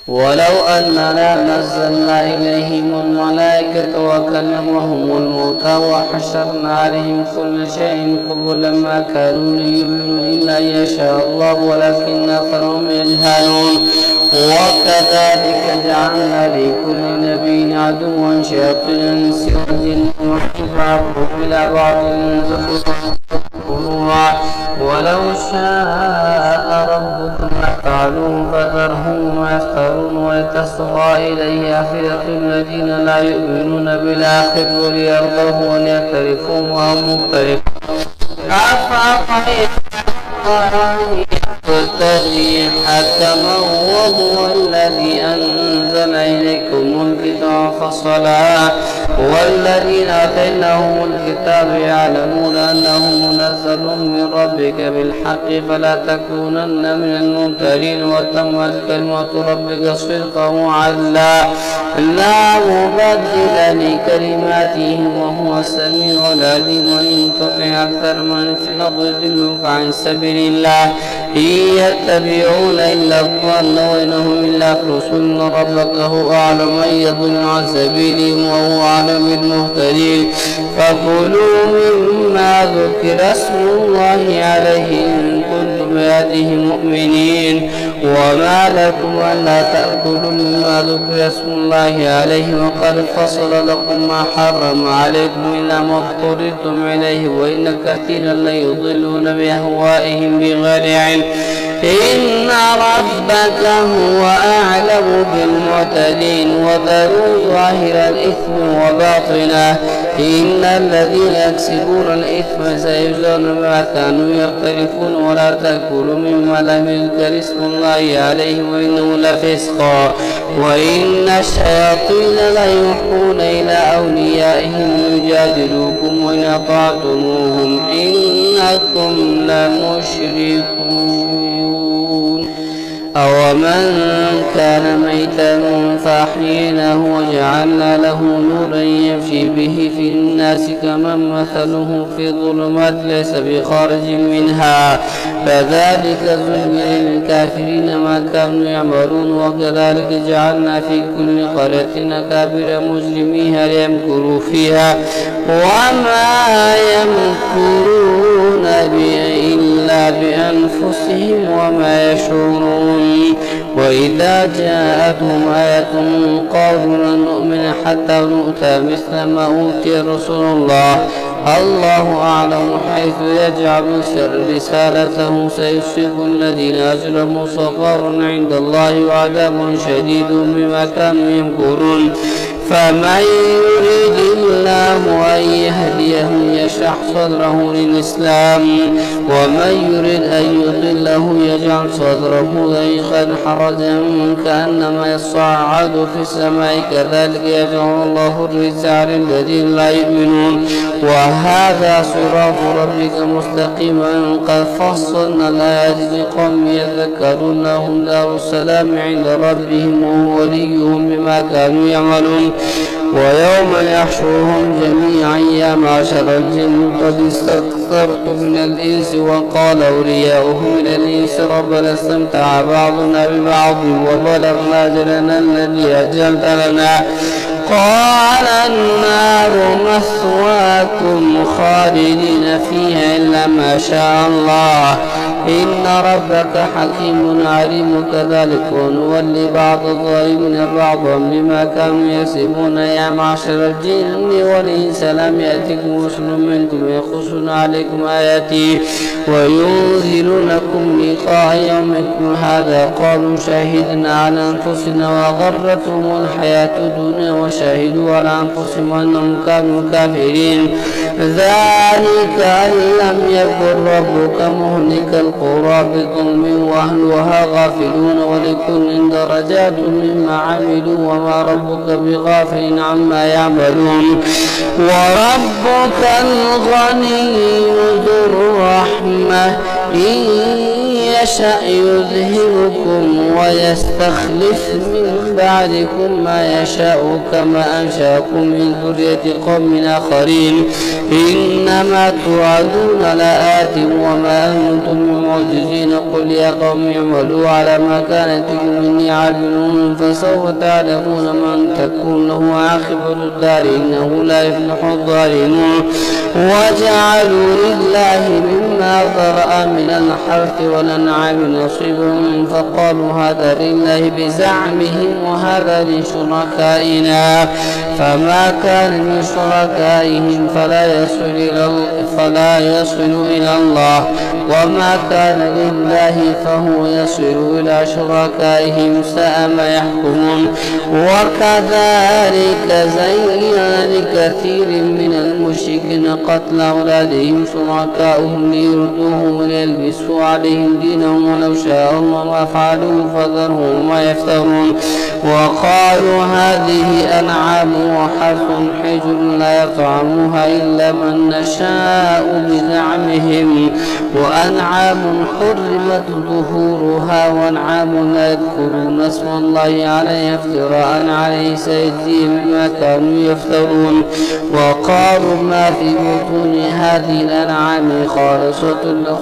ولو أننا نزلنا إليهم الملائكة وكلمهم الموتى وحشرنا عليهم كل شيء قبلا ما كانوا ليؤمنوا إلا أن يشاء الله ولكن أكثرهم يجهلون. وكذلك جعلنا لكل نبي عدوا شياطين الإنس والجن يوحي بعضهم إلى بعض ولو شاء ربك ما فعلوه فذرهم وما يفترون ولتصغى إليه أفئدة الذين لا يؤمنون بالآخرة وليرضوه وليعترفوا وهم مقترفون. يقتضي حكما وهو الذي أنزل إليكم الكتاب فصلا والذين آتيناهم الكتاب يعلمون أنه منزل من ربك بالحق فلا تكونن من الممترين وتمت كلمة ربك صدقا وعدلا لا مبدل لكلماته وهو السميع العليم. وإن تطع أكثر من في الأرض يضلوك عن سبيل الله إن يتبعون إلا الظن وإنهم إلا يخرصون. ربك هو أعلم من يضل عن سبيله وهو أعلم بالمهتدين. فكلوا مما ذكر اسم الله عليه إن كنتم بهذه مؤمنين. وما لكم ألا تأكلوا مما ذكر اسم الله عليه وقد فصل لكم ما حرم عليكم إلا ما اضطررتم إليه وإن كثيرا ليضلون بأهوائهم بغير علم. إن ربك هو أعلم بالمعتدين. وذروا ظاهر الإثم وباطنه إن الذين يكسبون الإثم سيجزون بما كانوا يقترفون. ولا تأكلوا مما لم يذكر اسم الله عليه وإنه لفسق وإن الشياطين ليوحون إلى أوليائهم يجادلوكم وإن أطعتموهم إنكم لمشركون. أومن كان ميتا فأحييناه وجعلنا له نورا يمشي به في الناس كمن مثله في الظلمات ليس بخارج منها فذلك زين للكافرين ما كانوا يعملون. وكذلك جعلنا في كل قرية أكابر مجرميها ليمكروا فيها وما يمكرون به إلا بأنفسهم وما يشعرون. وإذا جاءتهم آية قالوا لن نؤمن حتى نؤتى مثل ما أوتي رسول الله الله أعلم حيث يجعل رسالته سيصيب الذين أجرموا صغار عند الله وعذاب شديد بما كانوا يمكرون. فمن يريد الله أن يهديه يشرح صدره للإسلام ومن يريد أن يضله يجعل صدره ضيقا حرجا كأنما يصعد في السماء كذلك يجعل الله الرجس على الذين لا يؤمنون. وهذا صراط ربك مستقيما قد فصلنا الآيات لقوم يذكرون لهم دار السلام عند ربهم وهو وليهم بما كانوا يعملون. ويوم يحشرهم جميعا يا معشر الجن قد استكثرتم من الإنس وقال أولياؤهم من الإنس ربنا استمتع بعضنا ببعض وبلغنا أجلنا الذي أجلت لنا قال النار مثواكم خالدين فيها إلا ما شاء الله إن ربك حكيم عليم. كذلك ونولي بعض الظالمين بعضا بما كانوا يكسبون. يا معشر الجن والإنس لم يأتكم رسل منكم يقصون عليكم آياتي وينذرونكم لقاء يومكم هذا قالوا شهدنا على أنفسنا وغرتهم الحياة الدنيا وشهدوا على أنفسهم أنهم كانوا كافرين. ذلك أن لم يكن ربك مهلك القرى بظلم وأهلها غافلون ولكل درجات مما عملوا وما ربك بغافل عما يعملون. وربك الغني ذو الرحمة إن يشأ يذهبكم ويستخلف من بعدكم ما يشاء كما أنشأكم من ذرية قوم آخرين إنما توعدون لآت وما أنتم بمعجزين قل يا قوم اعملوا على ما كانت مني عاملون فسوف تعلمون من تكون له عاقبة الدار إنه لا يفلح الظالمون وجعلوا لله مما ذرأ من الحرث والأنعام نصيبا فقالوا هذا لله بزعمهم وهذا لشركائنا فما كان من شركائهم فلا يصل إلى الله وما كان لله فهو يصل إلى شركائهم ساء ما يحكمون وكذلك زين لكثير من المشركين قتل أولادهم شركاؤهم ليردوهم وليلبسوا عليهم دينهم ولو شاء الله ما فعلوا فذرهم وما يفترون وقالوا هذه أنعام وحرث حجر لا يطعمها إلا من نشاء بزعمهم وأنعام حرمت ظهورها وأنعام لا يذكرون اسم الله عليه افتراء عليه سيجزيهم بما كانوا يفترون وقالوا ما في بطون هذه الأنعام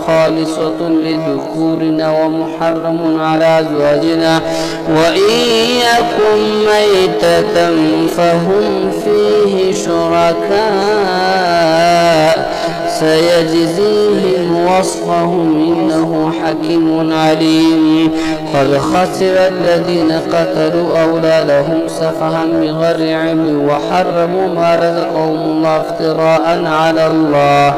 خالصة لذكورنا ومحرم على أزواجنا وإن يكن ميتة فهم فيه شركاء سيجزيهم وصفهم إنه حكيم عليم قد خسر الذين قتلوا أولادهم سفها بغير علم وحرموا ما رزقهم الله افتراء على الله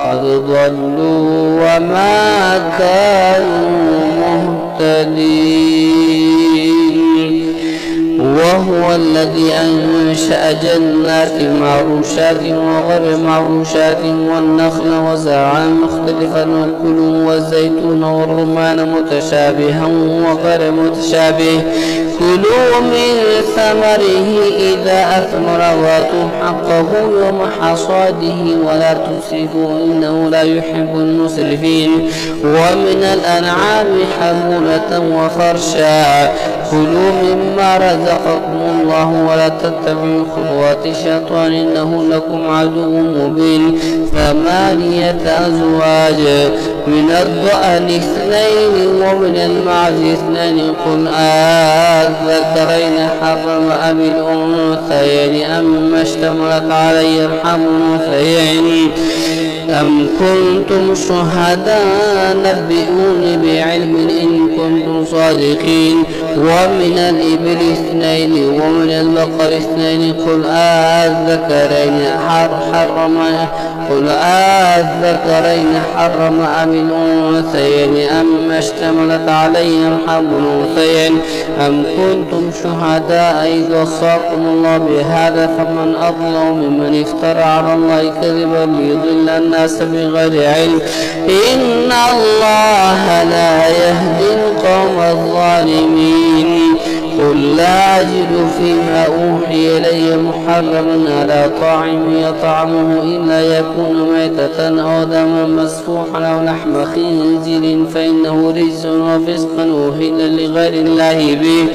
قد ضلوا وما كانوا مهتدين وهو الذي أنشأ جنات معروشات وغير معروشات والنخل وزرعا مختلفا وكلوا والزيتون والرمان متشابها وغير متشابه كلوا من ثمره إذا أثمر وآتوا حقه يوم حصاده ولا تسرفوا إنه لا يحب المسرفين ومن الأنعام حمولة وفرشا كلوا مما رزقكم الله ولا تتبعوا خطوات الشيطان إنه لكم عدو مبين 8 أزواج من الضأن 2 ومن المعز 2 قل الذكرين حرم أم الأنثيين أما اشتملت عليه أرحام الأنثيين أم كنتم شهداء نبئوني بعلم إن كنتم صادقين ومن الإبل 2 ومن البقر 2 قل الذكرين حرم أم الأنثيين أما اشتملت عليه أرحام الأنثيين أم كنتم شهداء إذ وصاكم الله بهذا فمن أظلم ممن افترى على الله كذبا ليضل الناس بغير علم إن الله لا يهدي القوم الظالمين قل لا أجد فيما أوحي إلي محرما على طاعم يطعمه إلا يكون ميتة أو دما مسفوحا أو لحم خنزير فإنه رجس وفسقا أهل لغير الله به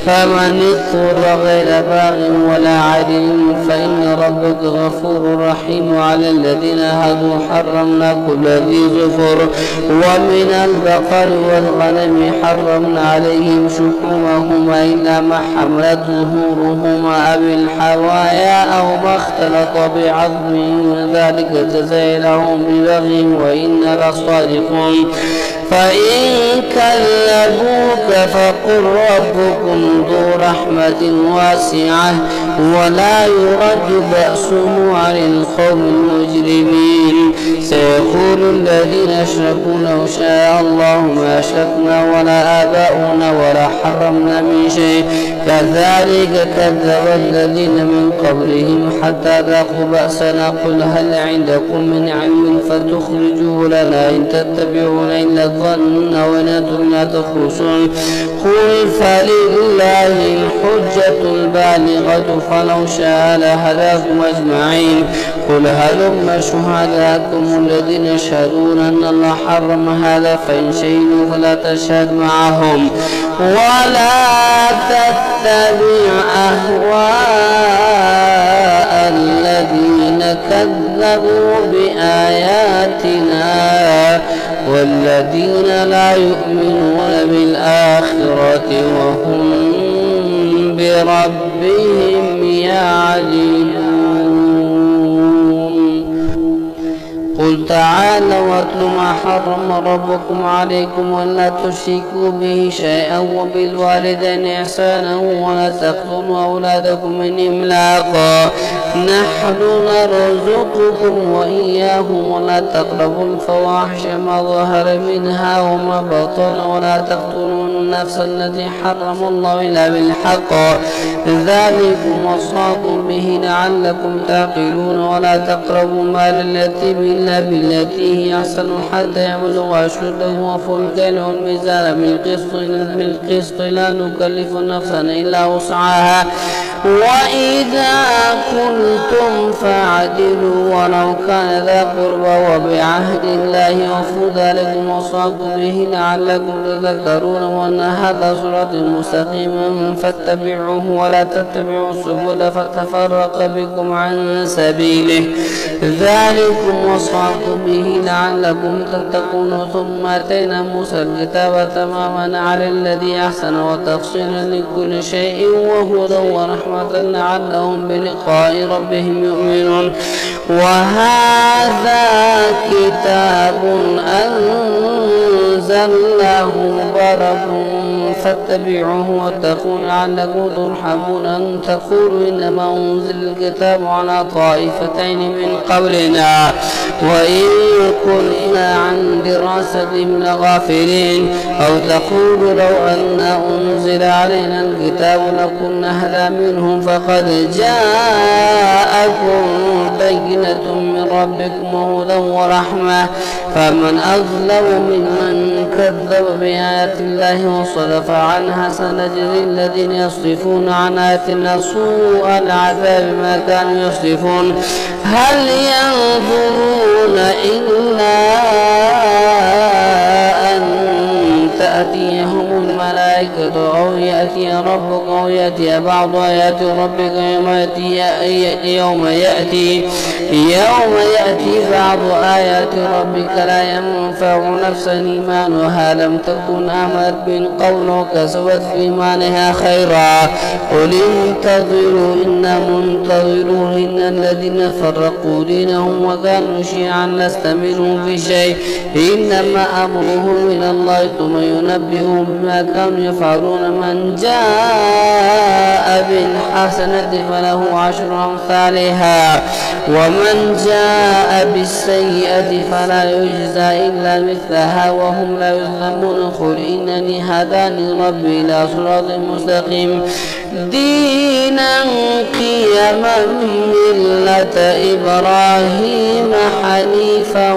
فمن اضطر غير باغ ولا عدل فإن ربك غفور رحيم على الذين هادوا حرمنا كل ذي ظفر ومن البقر والغنم حرمنا عليهم شحومهما إلا ما حملت ظهورهما أو الحوايا أو ما اختلط بعظم ذلك جزيناهم ببغي وإنا لصادقون فإن كذبوك فقل ربكم ذو رحمة واسعة ولا يرد بأسه عن القوم المجرمين سيقول الذين أشركوا لو شاء الله ما أشركنا ولا آباؤنا ولا حرمنا من شيء كذلك كذب الذين من قبلهم حتى ذاقوا بأسنا قل هل عندكم من علم فتخرجوه لنا إن تتبعون إلا الظن وإن أنتم لا تخرجون قل فلله الحجة البالغة فلو شاء لهداكم أجمعين قل هلم شهداءكم الذين يشهدون أن الله حرم هذا فإن شهدوا فلا تشهد معهم ولا تتبع أهواء الذين كذبوا بآياتنا والذين لا يؤمنون بالآخرة وهم بربهم يعدلون قل تعالوا واتل ما حرم ربكم عليكم ولا تشركوا به شيئا وبالوالدين إحسانا ولا تقتلوا أولادكم من إملاق نحن نرزقكم وإياهم ولا تقربوا الفواحش ما ظهر منها وما بطن ولا تقتلوا النفس التي حرم الله إلا بالحق ذلكم وصاكم به لعلكم تعقلون ولا تقربوا مال اليتيم إلا بالتي هي أحسن حتى يبلغ أشده وأوفوا الكيل والميزان بالقسط لا نكلف نفسا إلا وسعها وإذا قلتم فاعدلوا ولو كان ذا قربى وبعهد الله وفوا ذلكم وصاكم به لعلكم تذكرون وأن هذا صراط مستقيما فاتبعوه ولا تتبعوا السبل فتفرق بكم عن سبيله ذلكم وصاكم به لعلكم تتقون ثم آتينا موسى الكتاب تماما على الذي أحسن وتفصيلا لكل شيء وهدى ورحمة لعلهم بلقاء ربهم يؤمنون وهذا كتاب أنزلناه مبارك فاتبعوه واتقوا لعلكم ترحمون أن تقولوا إنما أنزل الكتاب على طائفتين من قبلنا وإن كنا عن دراستهم لغافلين أو تقولوا لو أن أنزل علينا الكتاب لكنا أهدى منهم فقد جاءكم بينة من ربكم وهدى ورحمة فمن أظلم ممن كذب بآيات الله وصرف عنها سنجزي الذين يصرفون عن آياتنا سوء العذاب ما كانوا يصرفون هل ينظرون إلا أن تأتيهم الملائكة أو يأتي ربك أو يأتي بعض آيات ربك يوم يأتي بعض آيات ربك لا ينفع نفسا إيمانها لم تكن آمنت من قبل وكسبت في إيمانها خيرا قل انتظروا إنا منتظرون إن الذين فرقوا دينهم وكانوا شيعا لست منهم في شيء إنما أمرهم إلى الله ثم ينبئهم بما كانوا يفعلون من جاء بالحسنة فله عشر أمثالها ومن جاء بالسيئة فلا يجزى إلا مثلها وهم لا يظلمون قل إنني هداني ربي إلى صراط مستقيم دينا قيما ملة إبراهيم حنيفا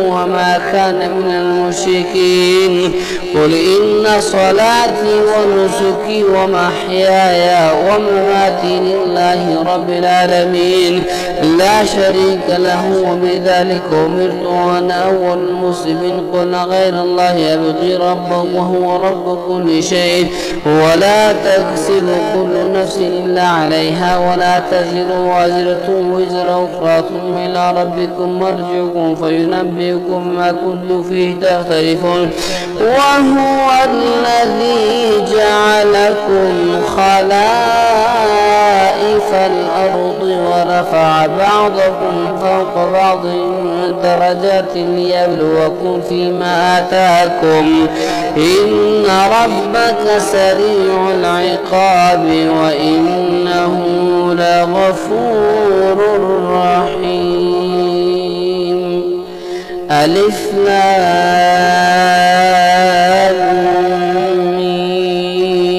وما كان من المشركين قل إن صلاتي ونسكي ومحياي ومماتي لله رب العالمين لا شريك له وبذلك أمرت وأنا أول المسلمين قل غير الله يبغي ربا وهو رب كل شيء ولا تكسب كل نفس إلا عليها ولا تزر وازرة وزر أخرى ثم إلى ربكم مرجعكم فينبئكم ما كنتم فيه تختلفون وهو الذي جعلكم خلائف الأرض ورفع بعضكم فوق بعض درجات ليبلوكم فيما آتاكم إن ربك سريع العقاب وإنه لغفور رحيم ألف لام ميم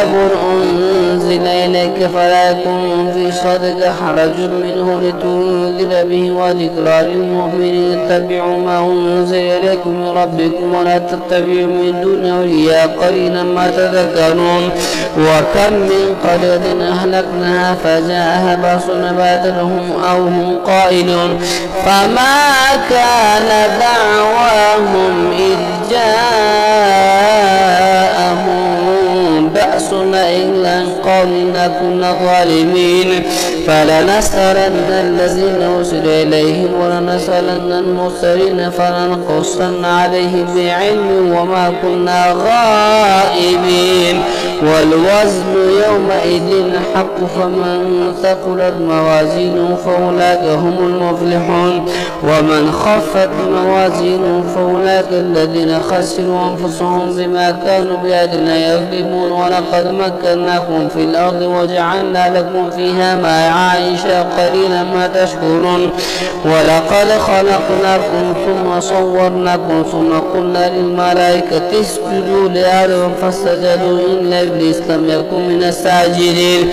كتاب أنزل إليك فلا يكن في صدرك حرج منه لتنذر به وذكرى للمؤمنين اتبعوا ما أنزل إليكم من ربكم ولا تتبعوا من دون أولياء قليلا ما تذكرون وكم من قرية أهلكناها فجاءها بأسنا بادرهم أو هم قائلون فما كان دعواهم إذ جاءهم بأسنا إلا أن قالوا إنا كنا ظالمين فلنسألن الذين أرسل إليهم ولنسألن المرسلين فلنقصن عليهم بعلم وما كنا غائبين والوزن يومئذ الحق فمن ثقلت موازينه فأولئك هم المفلحون ومن خفت موازينه فأولئك الذين خسروا أنفسهم بما كانوا بآياتنا يظلمون ولقد مكناكم في الأرض وجعلنا لكم فيها معايش قليلا ما تشكرون ولقد خلقناكم ثم صورناكم ثم قلنا للملائكة اسجدوا لآدم فسجدوا إلا إبليس لم يكن من الساجدين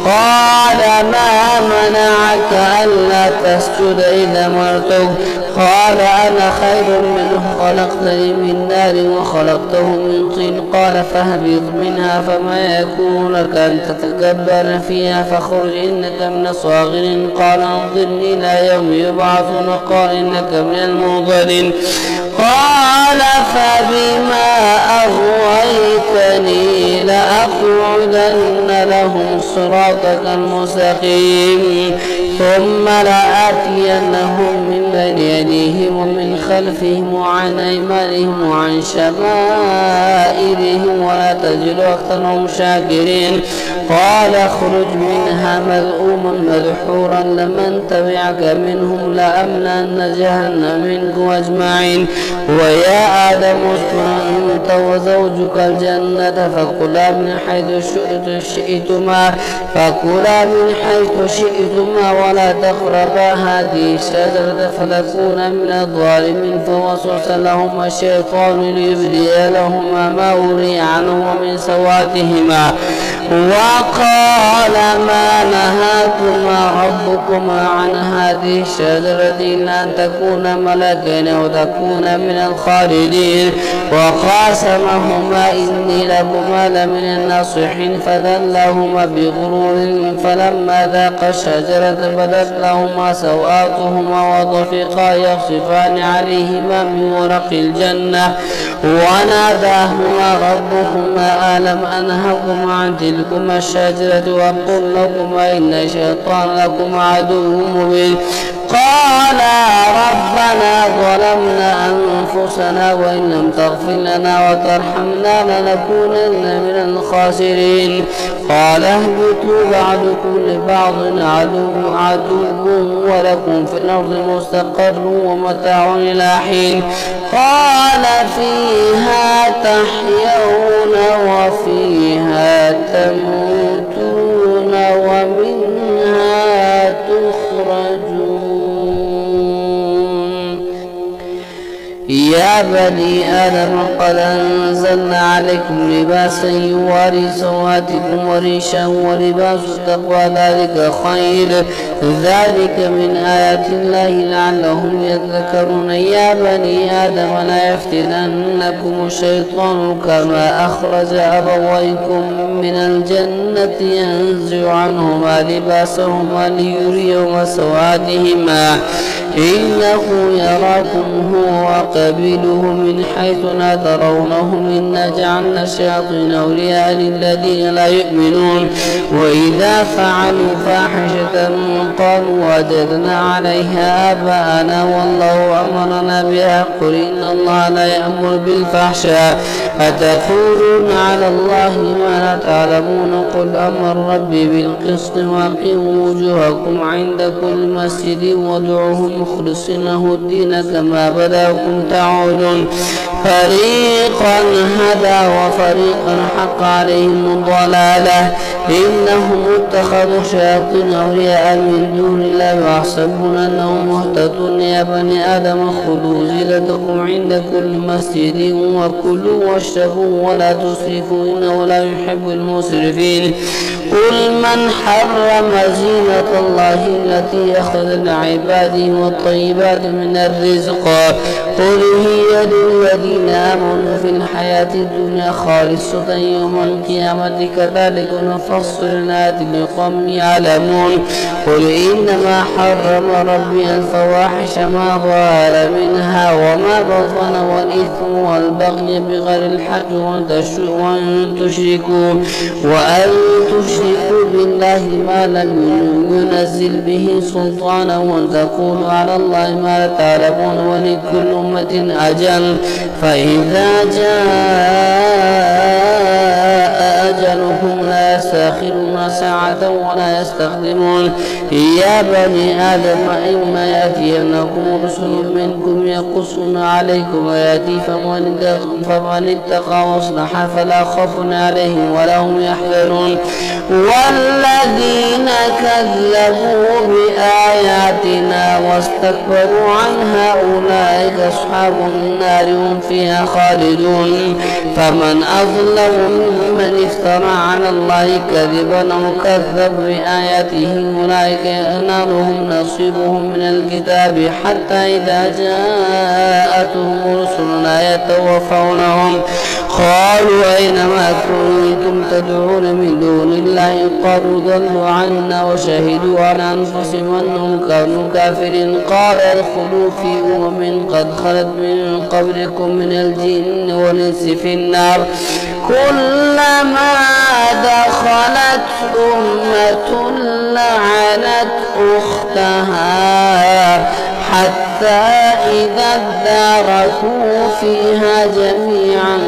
قال ما منعك ألا تسجد إذا أمرتك قال أنا خير منه خلقتني من نار وخلقته من طين قال فاهبط منها فما يكون لك أن تتكبر فيها فاخرج إنك من الصاغرين قال انظرني إلى يوم يبعثون قال إنك من المنظرين قال فبما أغويتني لأقعدن لهم صراطك المستقيم ثم لآتينهم من بين يديهم ومن خلفهم وعن أيمانهم وعن شمائلهم ولا تجد أكثرهم شاكرين قال اخرج منها مذءوما مدحورا لمن تبعك منهم لأملأن جهنم منكم أجمعين ويا آدم اسكن أنت وزوجك الجنة فكلا من حيث شئتما ولا تقربا هذه الشجرة فتكونا من الظالمين فوسوس لهما الشيطان ليبدي لهما ما وري عنهما من سواتهما وقال ما نهاكما ربكما عن هذه الشجرة إلا أن تكونا ملكين أو تكونا من الخالدين وقاسمهما إني لكما لمن الناصحين فدلهما بغرور فلما ذاقا الشجرة بدت لهما سوآتهما وطفقا يخصفان عليهما من ورق الجنة وناداهما ربهما ألم أنهكما عن تلكما الشجرة وقل لكما إن الشيطان لكما عدو مبين قالا ربنا ظلمنا أنفسنا وإن لم تغفر لنا وترحمنا لنكونن من الخاسرين قال اهبطوا بعضكم لبعض عدو ولكم في الأرض مستقر ومتاع إلى حين قال فيها تحيون وفيها تموتون ومنها تخرجون يا بني آدم قد أنزلنا عليكم لباسا يواري سواتكم وريشا ولباس التقوى ذلك خير ذلك من آيات الله لعلهم يذكرون يا بني آدم لا يفتننكم الشيطان كما أخرج أبويكم من الجنة ينزع عنهما لباسهما ليريهما سواتهما إنه يراكم هو وقبيله من حيث لا ترونهم إنا جعلنا الشياطين أولياء للذين لا يؤمنون وإذا فعلوا فاحشة قالوا وجدنا عليها آباءنا والله أمرنا بها قل إن الله لا يأمر بالفحشاء أتقولون على الله ما لا تعلمون قل أمر ربي بالقسط وأقيموا وجوهكم عند كل مسجد وادعوه مخلصين له الدين كما بدأكم تعودون فريقا هدى وفريقا حق عليهم الضلالة إنهم اتخذوا شياطين أولياء من دون الله ويحسبون أنهم مهتدون يا بني آدم خذوا زينتكم عند كل مسجد وكلوا واشربوا ولا تسرفوا إنه لا يحب المسرفين قل من حرم زينة الله التي أخذ لعباده والطيبات من الرزق قل هي للذين آمنوا في الحياة الدنيا خالصة يوم القيامة كذلك نفصل الآيات لقوم يعلمون قل إنما حرم ربي الفواحش ما ظهر منها وما بطن والإثم والبغي بغير الحق وأن تشركوا بالله ما لم ينزل به سلطانا وأن تقولوا على الله ما لا تعلمون ولكل أمة أجل فإذا جاء أجلهم لا يستأخرون ساعة ولا يستقدمون يا بني آدم إما يأتينكم رسل منكم يقصون عليكم آياتي فمن اتقى واصلح فلا خوف عليهم ولا هم يحزنون والذين كذبوا بآياتنا واستكبروا عنها أولئك أصحاب النار هم فيها خالدون فمن أظلم ممن افترى على الله كذبا أو كذب بآياته أولئك ينالهم نصيبهم من الكتاب حتى إذا جاءتهم رسلنا يتوفونهم قالوا أينما كنتم تدعون من دون الله قالوا ضلوا عنا وشهدوا على أنفسهم أنهم كانوا كافرين قال ادخلوا في قد خلت من قبلكم من الجن والإنس في النار كلما دخلت أمة لعنت أختها حتى إذا اداركوا فيها جميعا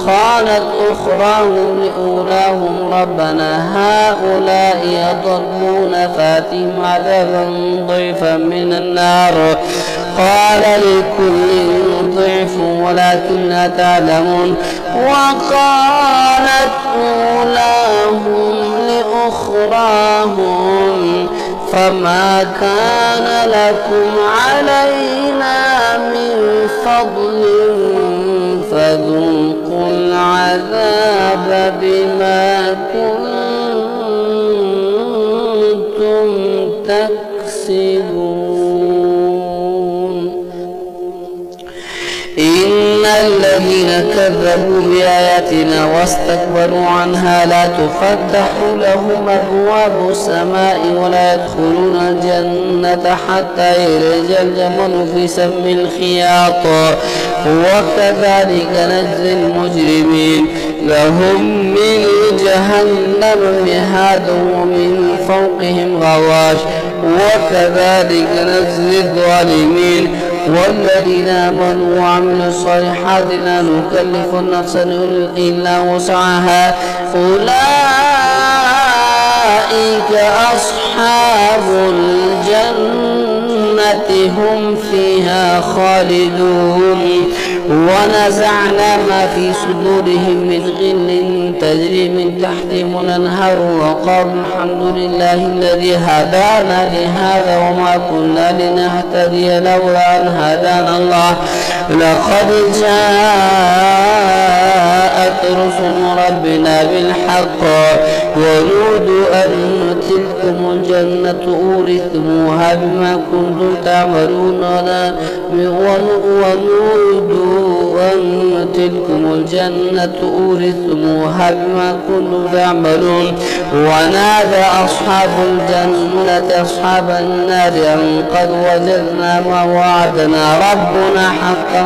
قالت أخراهم لأولاهم ربنا هؤلاء يضلون فاتهم عذابا ضعفا من النار قال لكل ضعف ولكن لا تعلمون وقالت أولاهم لأخراهم فما كان لكم علينا من فضل فذوقوا العذاب بما كنتم تكسبون إن الذين كذبوا بآياتنا واستكبروا عنها لا تفتح لهم أبواب السماء ولا يدخلون الجنة حتى يلج الجمل في سم الخياط وكذلك نجزي المجرمين لهم من جهنم مهاد ومن فوقهم غواش وكذلك نجزي الظالمين والذين آمنوا وعملوا الصالحات لا نكلف نفسا إلا وسعها أولئك أصحاب الجنة هم فيها خالدون ونزعنا ما في صدورهم من غل تجري من تحتهم الأنهار وقالوا الحمد لله الذي هدانا لهذا وما كنا لنهتدي لولا أن هدانا الله لقد جاءت رسل ربنا بالحق ونودوا أن تلكم الجنة أورثتموها بما كنتم تعملون ونودوا أن تلكم الجنة أورثتموها بما كنتم تعملون ونادى أصحاب الجنة أصحاب النار أن قد وجدنا ما وعدنا ربنا حقا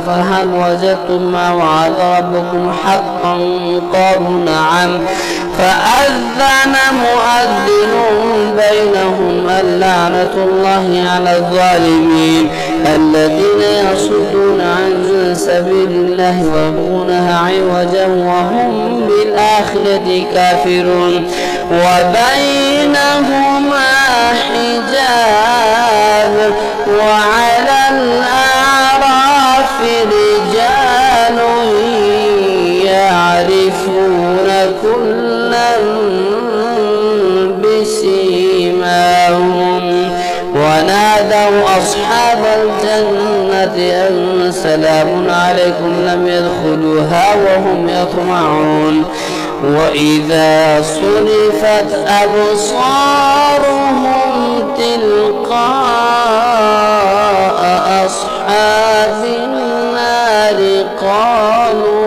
فهل وجدتم ما وعد ربكم حقا قالوا نعم فأذن مؤذن بينهم اللعنة الله على الظالمين الذين يصدون عن سبيل الله ويبغونها عوجا وهم بالآخرة كافرون وبينهما حجاب وعلى الأعراف أن سلام عليكم لم يدخلوها وهم يطمعون. وإذا صرفت أبصارهم تلقاء أصحاب النار قالوا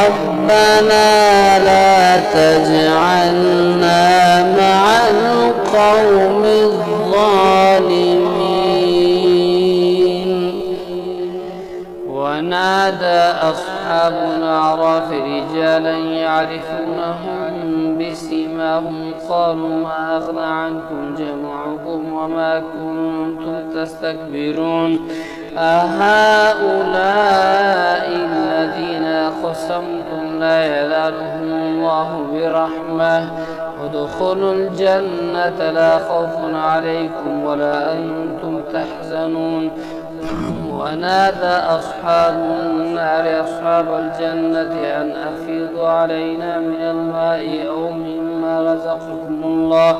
ربنا لا تجعلنا مع القوم الظالمين. ونادى أصحاب الأعراف رجالا يعرفونهم بسيماهم قالوا ما أغنى عنكم جمعكم وما كنتم تستكبرون أهؤلاء الذين أقسمتم لا ينالهم الله برحمة ادخلوا الجنة لا خوف عليكم ولا أنتم تحزنون. ونادى أصحاب النار أصحاب الجنة أن أفيضوا علينا من الماء أو مما رزقكم الله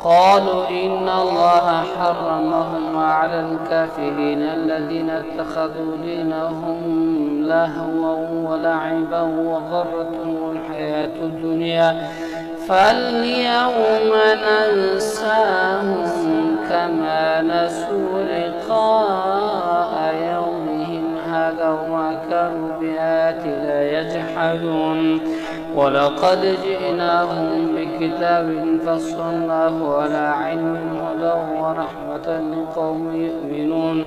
قالوا إن الله حرمهم على الكافرين الذين اتخذوا دينهم لهوا ولعبا وغرتهم الحياة الدنيا فاليوم ننساهم كما نسوا لقاء يومهم هذا وما كانوا بآياتنا يجحدون. ولقد جئناهم بكتاب فصلناه على علم هدى ورحمة لقوم يؤمنون.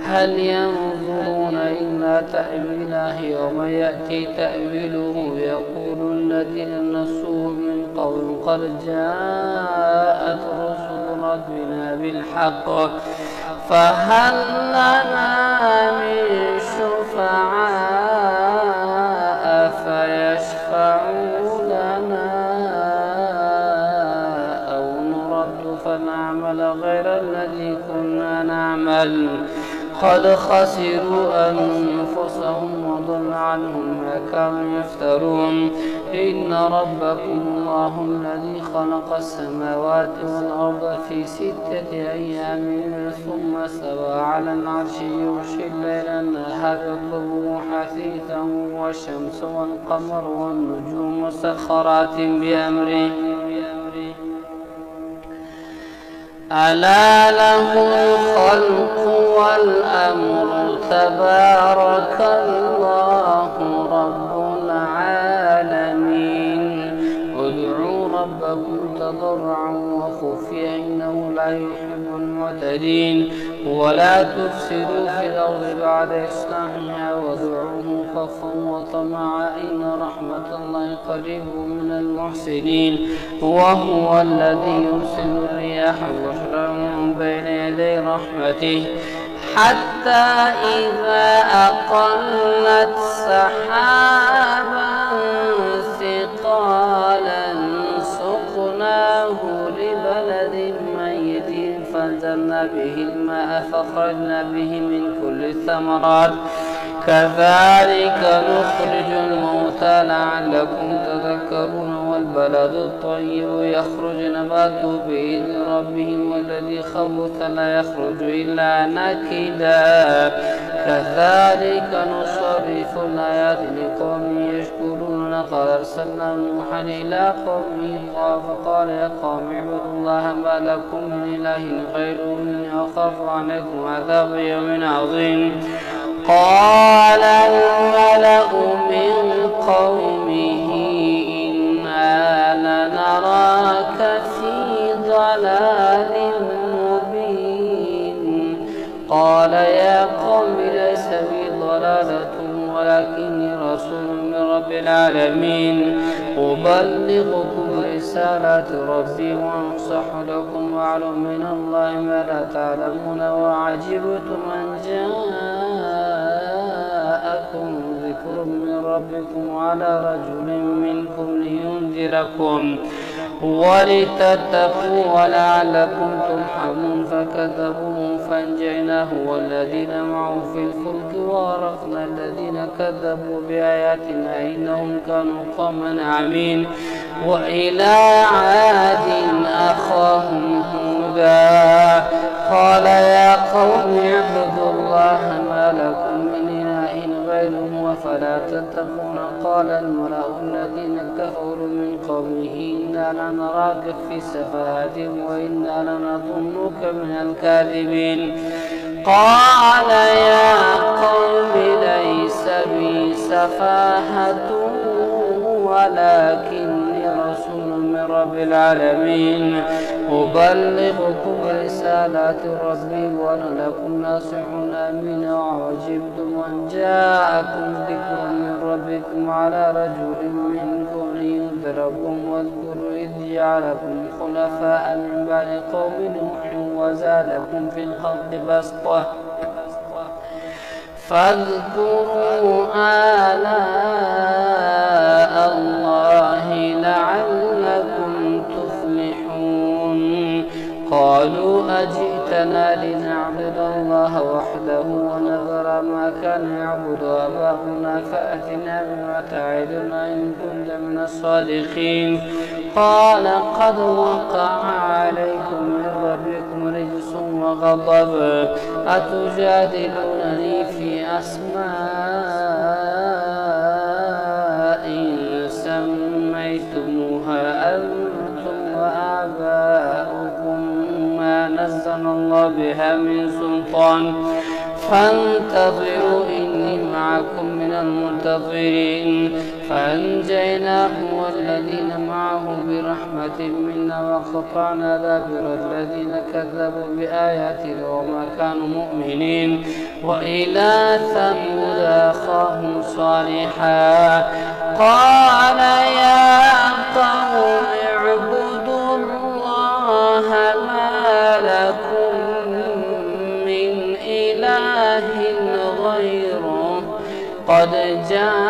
هل ينظرون إلا تأويله يوم يأتي تأويله يقول الذين نسوه من قبل قد جاءت رسل ربنا بالحق فهل لنا من شفعاء فيشفعوا لنا أو نرد فنعمل غير الذي كنا نعمل قد خسروا أنفسهم وضل عنهم ما كانوا يفترون. إن ربكم الله الذي خلق السماوات والأرض في 6 أيام ثم استوى على العرش يغشي الليل النهار يطلبه حثيثا والشمس والقمر والنجوم مسخرات بأمره ألا له الخلق والأمر تبارك الله رب العالمين. ادعوا ربكم تضرعا وخفيا إنه لا يحب المعتدين. ولا تفسدوا في الأرض بعد إصلاحها وادعوه خوفا وطمعا إن رحمة الله قريب من المحسنين. وهو الذي يرسل الرياح بشرا بين يدي رحمته حتى إذا أقلت سحابا ثقالا سقناه لبلد ميت فانزلنا به الماء فأخرجنا به من كل الثمرات كذلك نخرج الموتى لعلكم تذكرون. والبلد الطيب يخرج نباته بإذن ربه والذي خبث لا يخرج إلا نكدا كذلك نصرف الآيات لقوم يشكرون. لقد أرسلنا نوحا إلى قومه فقال يا قوم اعبدوا الله ما لكم من إله غيره إني أخاف عليكم عذاب يوم عظيم. قال الملأ من قومه إنا لنراك في ضلال مبين. قال يا قوم ليس بي ضلالة ولكني رسول من رب العالمين أبلغكم رسالات ربي وأنصح لكم وأعلم من الله ما لا تعلمون. وعجبتم أن جاءكم ذكر من ربكم على رجل منكم لينذركم ولتتقوا ولعلكم ترحمون. فكذبوه فانجيناه والذين معه في الفلك وأغرقنا الذين كذبوا بآياتنا إنهم كانوا قوما عمين. وإلى عاد أخاهم هودا قال يا قوم اعبدوا الله ما لكم من إله غيره أفلا تتقون قال الملأ الذين كفروا من قومه إنا لنراك في سفاهة وإنا لنظنك من الكاذبين قال يا قوم ليس بي سفاهة ولكني رسول من رب العالمين أبلغكم رسالات ربي وأنا لكم ناصح أمين وعجبتم أن جاءكم ذكر من ربكم على رجل منكم لينذركم واذكروا إذ جعلكم خلفاء من بعد قوم نوح وزادكم في الخلق بسطة فاذكروا آلاء الله لعلكم تفلحون قالوا أجئتنا لنعبد الله وحده ونذر ما كان يعبد آباؤنا فأتنا بما تعدنا إن كنت من الصادقين قال قد وقع عليكم من ربكم رجس وغضب أتجادلونني في أسماء سميتموها أنتم وآباؤكم ما نزل الله بها من سلطان فانتظروا إني معكم من المنتظرين فأنجيناه والذين معه برحمة منا وقطعنا دابر الذين كذبوا بآياتنا وما كانوا مؤمنين وإلى ثمود أخاهم صالحا قال يا قوم اعبدوا الله ما لكم من إله غيره قد جاءتكم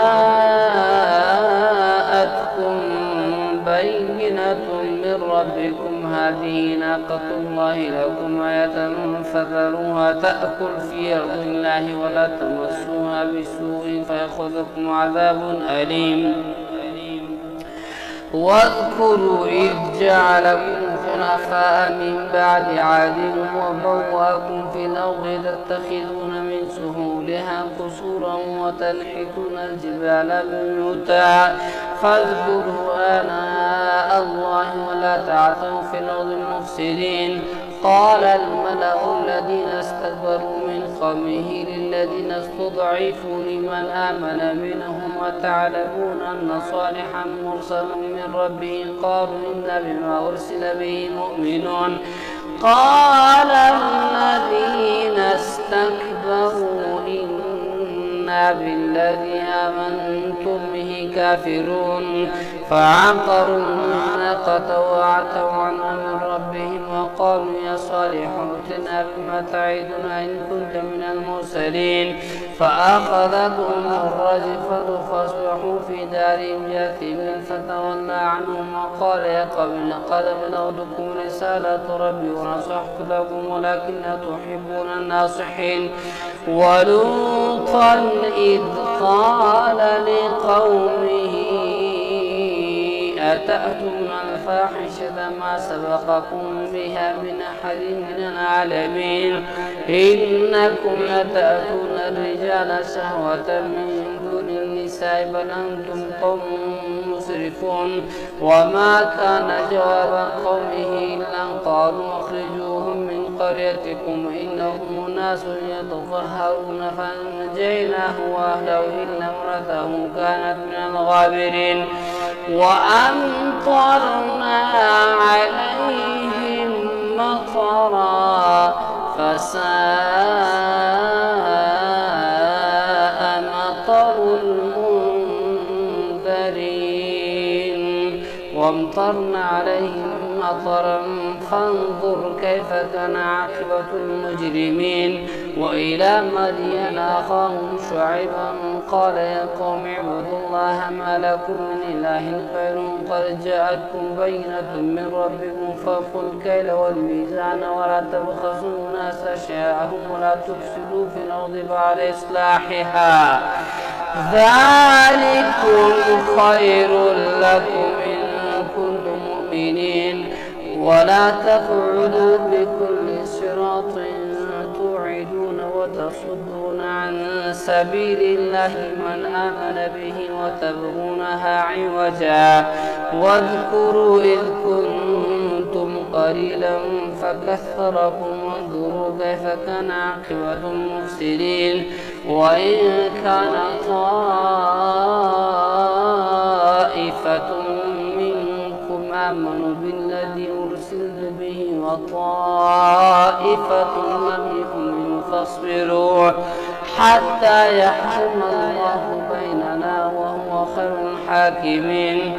بينة من ربكم هذه ناقة الله لكم آية فذروها تأكل في أرض الله ولا تمسوها بسوء فيأخذكم عذاب أليم واذكروا إذ جعلكم خلفاء من بعد عاد وبوأكم في الأرض تتخذون من سهولها قصورا وتنحتون الجبال بيوتا فاذكروا آلاء الله ولا تعثوا في الأرض مفسدين قال الملأ الذين استكبروا من قومه للذين استضعفوا لمن آمن منهم وتعلمون أن صالحا مرسل من ربه قالوا إنا بما أرسل به مؤمنون قال الذين استكبروا إنا بالذي آمنتم به كافرون فعقروا الناقة وعتوا عن أمر ربهم وقالوا يا صالح ائتنا بما تعدنا إن كنت من المرسلين فأخذتهم الرجفة فأصبحوا في دارهم جاثمين فتولى عنهم وقال يا قوم لقد بلغتكم رسالة ربي ونصحت لكم ولكن لا تحبون الناصحين ولوطا إذ قال لقومه أتأتون الفاحشة ما سبقكم بها من أحد من العالمين إنكم لتأتون الرجال شهوة من دون النساء بل أنتم قوم مسرفون وما كان جواب قومه إلا أن قالوا اخرجوهم من قريتكم إنهم أناس يتطهرون فأنجيناه وأهله إلا امرأته كانت من الغابرين وأمطرنا عليهم مطرا فساء مطر المنذرين وامطرنا عليهم مطرا فانظر كيف كان عاقبة المجرمين وإلى مدين أخاهم شعيبا قال يا قوم اعبدوا الله ما لكم من إله غيره قد جاءتكم بينة من ربكم فأوفوا الكيل والميزان ولا تبخسوا الناس أشياءهم ولا تفسدوا في الأرض بعد إصلاحها ذلكم خير لكم إن ولا تقعدوا بكل صراط توعدون وتصدون عن سبيل الله من آمن به وتبغونها عوجا واذكروا إذ كنتم قليلا فكثركم وانظروا كيف كان عاقبة المفسدين وإن كان طائفة منكم آمنوا بالذي أرسلت به وطائفة لم يؤمنوا فاصبروا حتى يحكم الله بيننا وهو خير الحاكمين